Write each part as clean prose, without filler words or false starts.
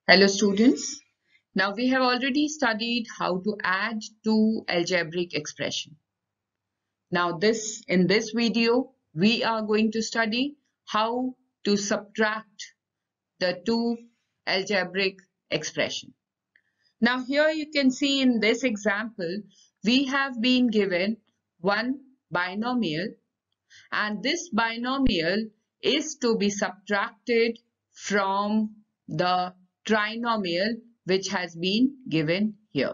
Hello students. Now we have already studied how to add two algebraic expressions. Now in this video we are going to study how to subtract the two algebraic expressions. Now here you can see in this example we have been given one binomial, and this binomial is to be subtracted from the trinomial which has been given here.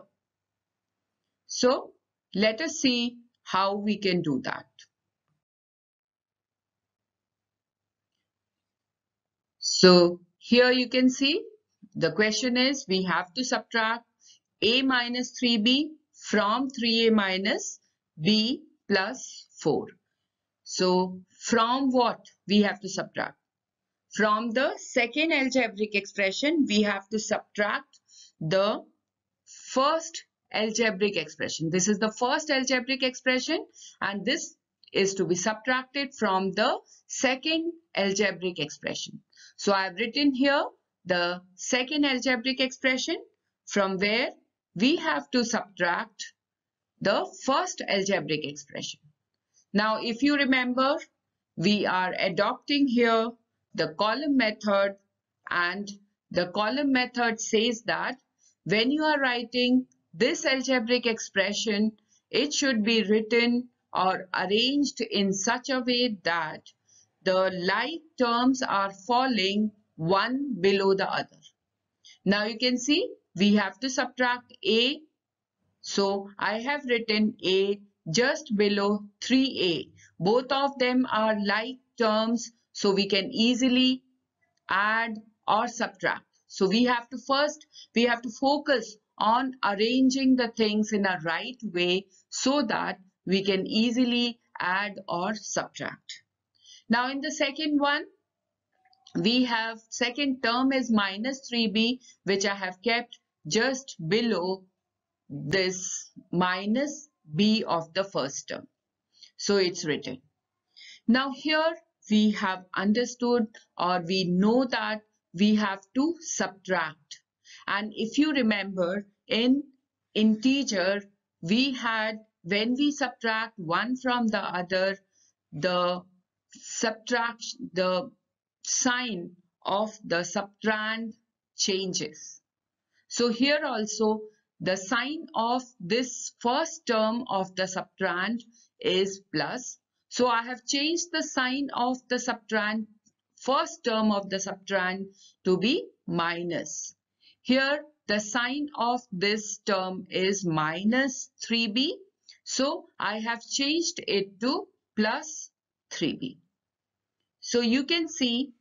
So let us see how we can do that. So here you can see the question is we have to subtract a minus 3b from 3a minus b plus 4. So from what we have to subtract? From the second algebraic expression, we have to subtract the first algebraic expression. This is the first algebraic expression, and this is to be subtracted from the second algebraic expression. So I have written here the second algebraic expression from where we have to subtract the first algebraic expression. Now, if you remember, we are adopting here the column method, and the column method says that when you are writing this algebraic expression, it should be written or arranged in such a way that the like terms are falling one below the other. Now you can see we have to subtract a. So I have written a just below 3a. Both of them are like terms, so we can easily add or subtract. So we have to focus on arranging the things in a right way so that we can easily add or subtract. Now in the second one, we have second term is minus 3b, which I have kept just below this minus b of the first term. So it's written. Now here we have understood, or we know that we have to subtract. And if you remember, in integer we had, when we subtract one from the other, the sign of the subtrahend changes. So here also the sign of this first term of the subtrahend is plus. So I have changed the sign of the subtrahend, first term of the subtrahend, to be minus. Here the sign of this term is minus 3b. So I have changed it to plus 3b. So you can see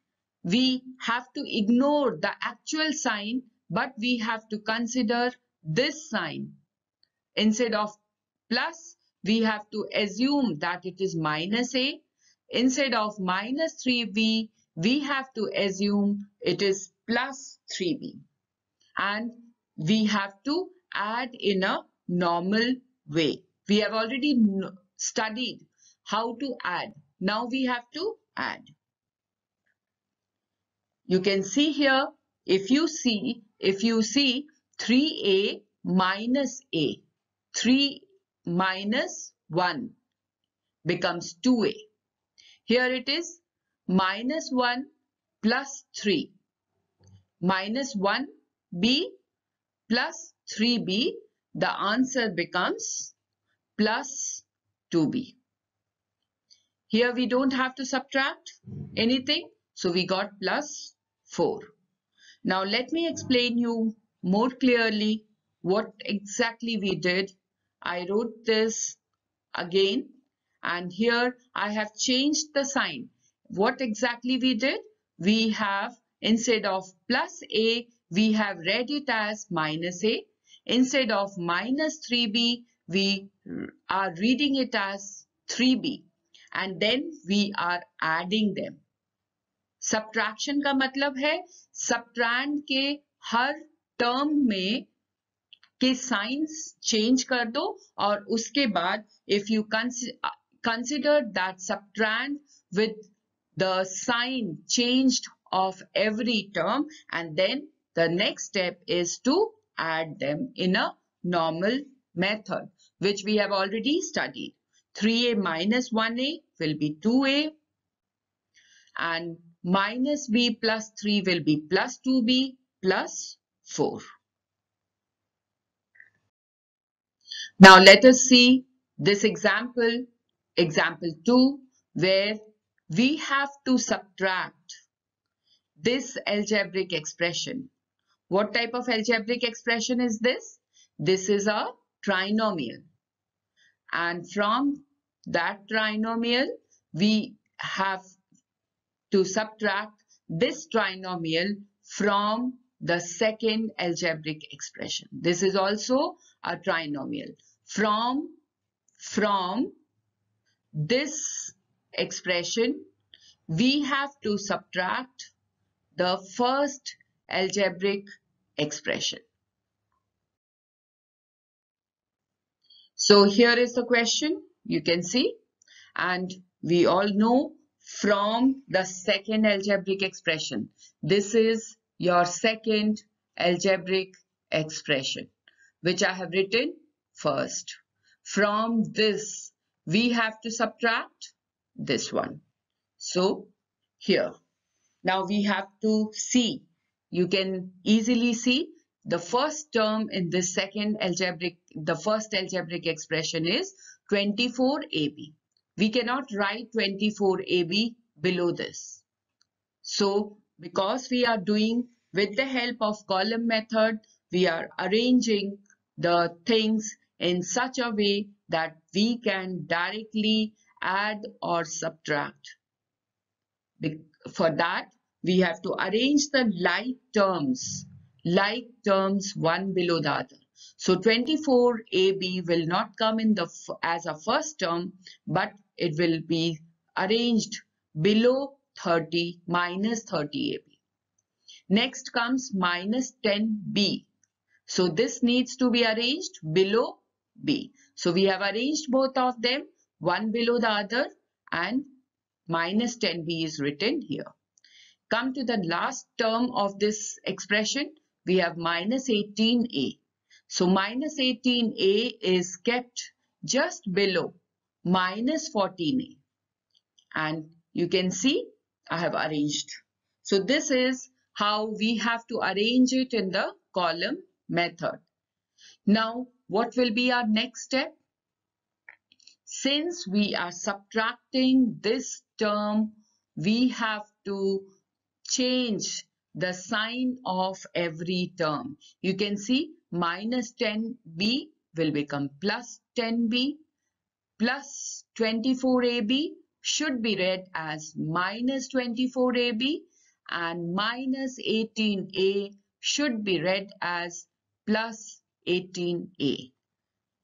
we have to ignore the actual sign, but we have to consider this sign. Instead of plus, we have to assume that it is minus a. Instead of minus 3b, we have to assume it is plus 3b. And we have to add in a normal way. We have already studied how to add. Now we have to add. You can see here, if you see 3a minus a, 3 minus 1 becomes 2a. Here it is minus 1 plus 3. Minus 1b plus 3b, the answer becomes plus 2b. Here we don't have to subtract anything, so we got plus 4. Now let me explain you more clearly what exactly we did. I wrote this again, and here I have changed the sign. What exactly we did? We have, instead of plus a, we have read it as minus a. Instead of minus 3b, we are reading it as 3b. And then we are adding them. Subtraction का मतलब है subtrahend के हर term में के signs change कर दो, और उसके बाद if you consider that subtrahend with the sign changed of every term, and then the next step is to add them in a normal method, which we have already studied. 3a minus 1a will be 2a, and minus b plus 3 will be plus 2b plus 4. Now let us see this example, example 2, where we have to subtract this algebraic expression. What type of algebraic expression is this? This is a trinomial. And from that trinomial, we have to subtract this trinomial from the second algebraic expression. This is also a trinomial. From this expression, we have to subtract the first algebraic expression. So here is the question, you can see, and we all know from the second algebraic expression. This is your second algebraic expression, which I have written first. From this, we have to subtract this one. So here, now we have to see, you can easily see the first term in this second algebraic, the first algebraic expression is 24ab. We cannot write 24ab below this. So because we are doing with the help of column method, we are arranging the things in such a way that we can directly add or subtract. For that, we have to arrange the like terms one below the other. So 24ab will not come in the as a first term, but it will be arranged below 30 minus 30ab. Next comes minus 10b. So this needs to be arranged below b. So we have arranged both of them, one below the other, and minus 10b is written here. Come to the last term of this expression, we have minus 18a. So minus 18a is kept just below minus 14a. And you can see I have arranged. So this is how we have to arrange it in the column method. Now, what will be our next step? Since we are subtracting this term, we have to change the sign of every term. You can see minus 10b will become plus 10b, plus 24ab should be read as minus 24ab, and minus 18a should be read as plus 18a.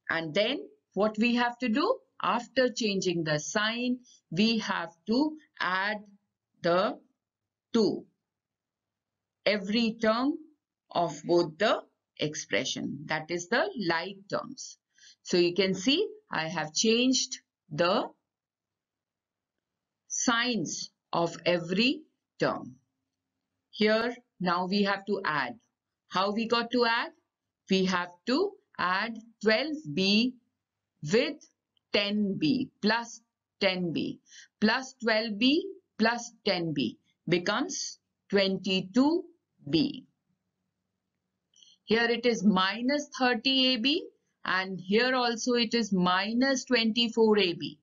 And then what we have to do? After changing the sign, we have to add the 2, every term of both the expression, that is the like terms. So you can see I have changed the signs of every term. Here now we have to add. How we got to add? We have to add 12b with 10b plus 10b plus 12b plus 10b becomes 22b. Here it is minus 30ab and here also it is minus 24ab.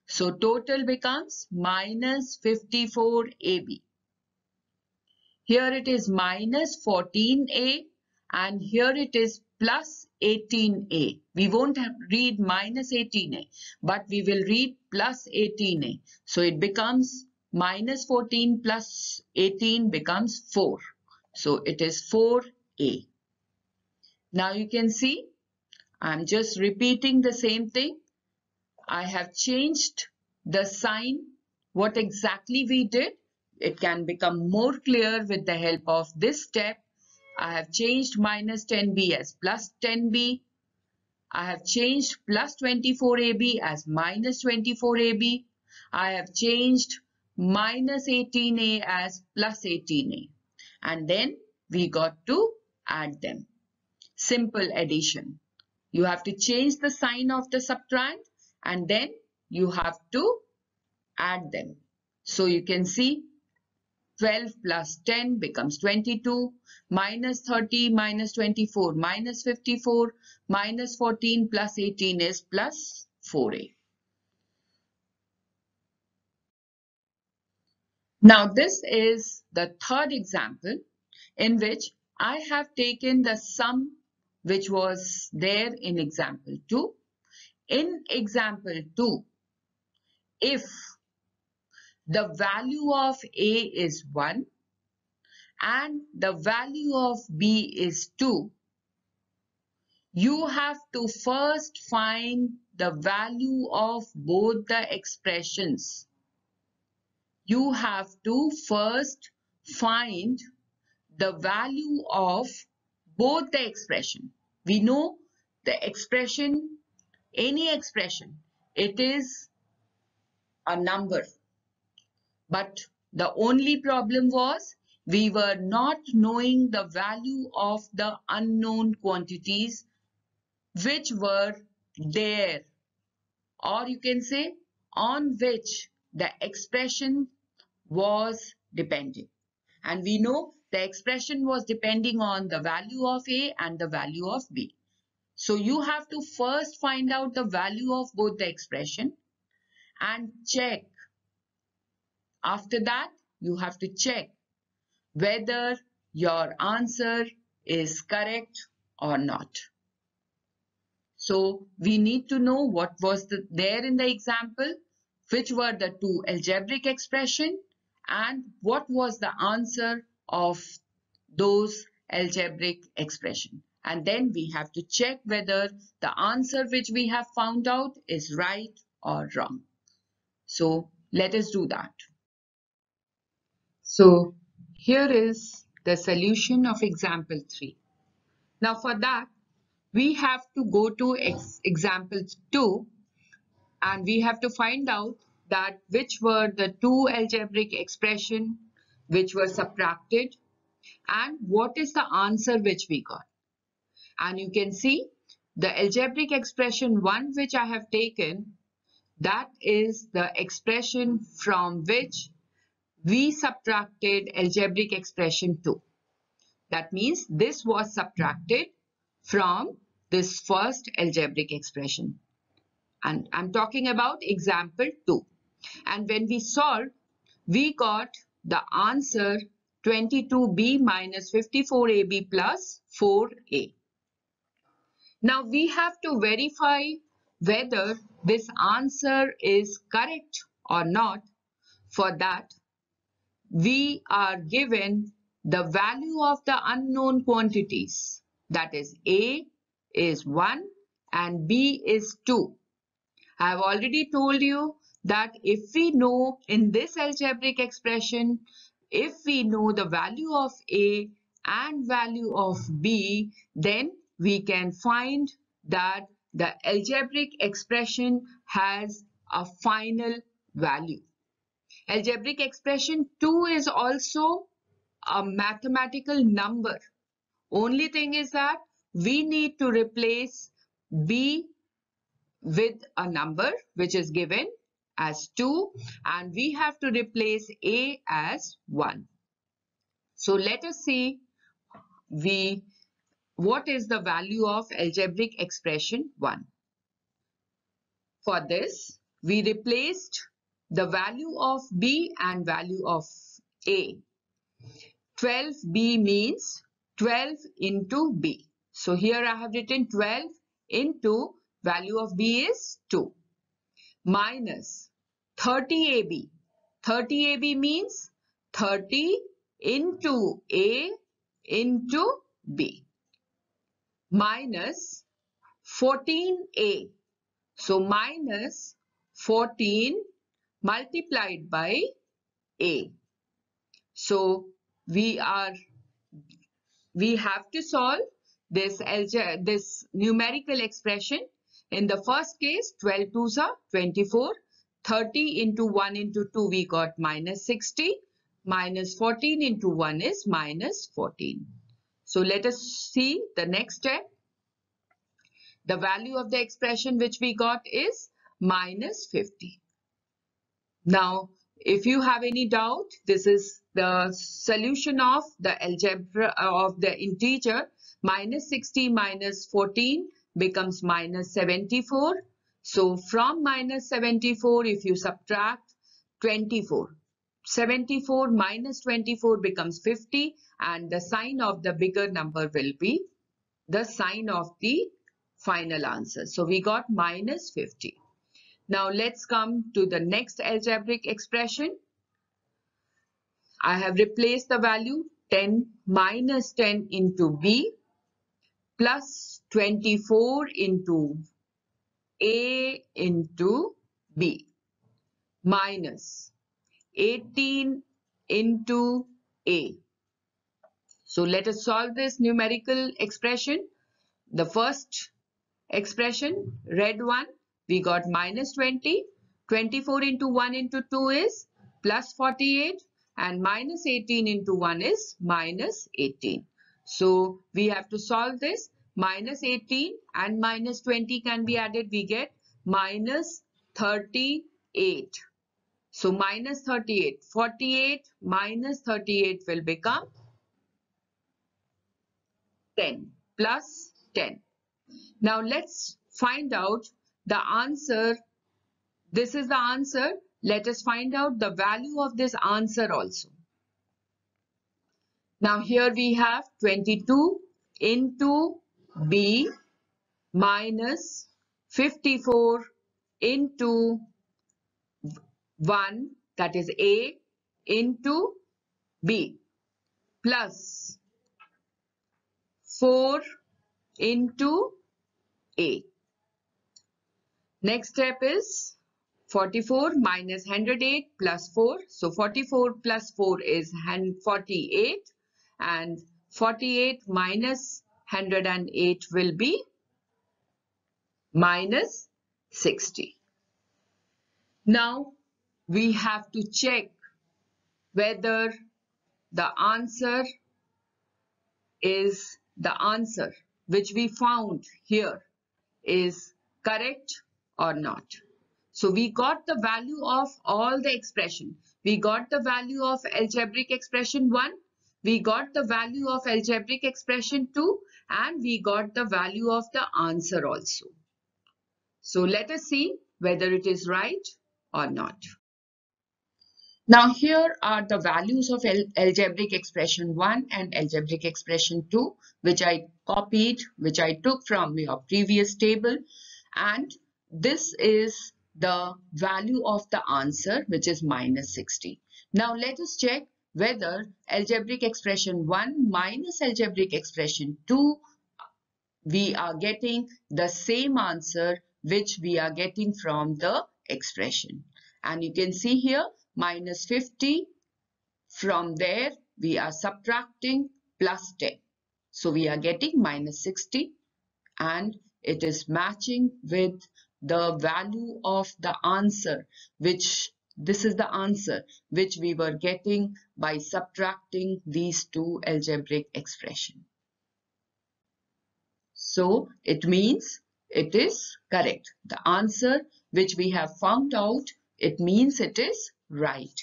So total becomes minus 54ab. Here it is minus 14a and here it is plus 18a. We won't read minus 18a, but we will read plus 18a. So it becomes minus 14 plus 18 becomes 4. So it is 4a. Now you can see I'm just repeating the same thing. I have changed the sign. What exactly we did, it can become more clear with the help of this step. I have changed minus 10b as plus 10b. I have changed plus 24ab as minus 24ab. I have changed minus 18a as plus 18a. And then we got to add them. Simple addition. You have to change the sign of the subtrahend and then you have to add them. So you can see 12 plus 10 becomes 22, minus 30 minus 24 minus 54, minus 14 plus 18 is plus 4a. Now this is the third example in which I have taken the sum which was there in example 2. In example 2, if the value of A is 1 and the value of B is 2, you have to first find the value of both the expressions. You have to first find the value of both the expression. We know the expression, any expression, it is a number. But the only problem was we were not knowing the value of the unknown quantities which were there, or you can say on which the expression was depending. And we know the expression was depending on the value of A and the value of B. So you have to first find out the value of both the expression and check. After that, you have to check whether your answer is correct or not. So we need to know what was there in the example, which were the two algebraic expression, and what was the answer of those algebraic expression. And then we have to check whether the answer which we have found out is right or wrong. So let us do that. So here is the solution of example 3. Now for that, we have to go to example 2 and we have to find out that which were the two algebraic expression which were subtracted and what is the answer which we got. And you can see the algebraic expression 1 which I have taken, that is the expression from which we subtracted algebraic expression 2. That means this was subtracted from this first algebraic expression. And I'm talking about example 2. And when we solved, we got the answer 22b minus 54ab plus 4a. Now we have to verify whether this answer is correct or not. For that, we are given the value of the unknown quantities. That is A is 1 and B is 2. I have already told you that if we know in this algebraic expression, if we know the value of A and value of B, then we can find that the algebraic expression has a final value. Algebraic expression 2 is also a mathematical number. Only thing is that we need to replace B with a number which is given as 2 and we have to replace A as 1. So let us see what is the value of algebraic expression 1. For this, we replaced the value of B and value of A. 12b means 12 into B. So here I have written 12 into value of B is 2 minus 30ab. 30ab means 30 into A into B minus 14a. So minus 14 multiplied by A. So we have to solve this numerical expression. In the first case, 12 twos are 24. 30 into 1 into 2 we got minus 60 minus 14 into 1 is minus 14. So let us see the next step. The value of the expression which we got is minus 50. Now, if you have any doubt, this is the solution of the algebra of the integer. Minus 60 minus 14 becomes minus 74. So from minus 74, if you subtract 24, 74 minus 24 becomes 50, and the sign of the bigger number will be the sign of the final answer. So we got minus 50. Now let's come to the next algebraic expression. I have replaced the value 10 minus 10 into b plus 24 into a into b minus 18 into a. So let us solve this numerical expression. The first expression, red one, we got minus 20. 24 into 1 into 2 is plus 48, and minus 18 into 1 is minus 18. So we have to solve this. Minus 18 and minus 20 can be added. We get minus 38. So minus 38. 48 minus 38 will become 10 plus 10. Now let's find out the answer. This is the answer. Let us find out the value of this answer also. Now here we have 22 into b minus 54 into 1, that is a, into b plus 4 into a. Next step is 44 minus 108 plus 4. So 44 plus 4 is 48, and 48 minus 108 will be minus 60. Now we have to check whether the answer is the answer which we found here is correct or not. So we got the value of all the expression. We got the value of algebraic expression 1, we got the value of algebraic expression 2, and we got the value of the answer also. So let us see whether it is right or not. Now here are the values of algebraic expression 1 and algebraic expression 2, which I copied, which I took from your previous table, and this is the value of the answer, which is minus 60. Now let us check whether algebraic expression 1 minus algebraic expression 2, we are getting the same answer which we are getting from the expression. And you can see here minus 50, from there we are subtracting plus 10. So we are getting minus 60, and it is matching with the value of the answer, which this is the answer which we were getting by subtracting these two algebraic expressions. So it means it is correct. The answer which we have found out, it means it is right.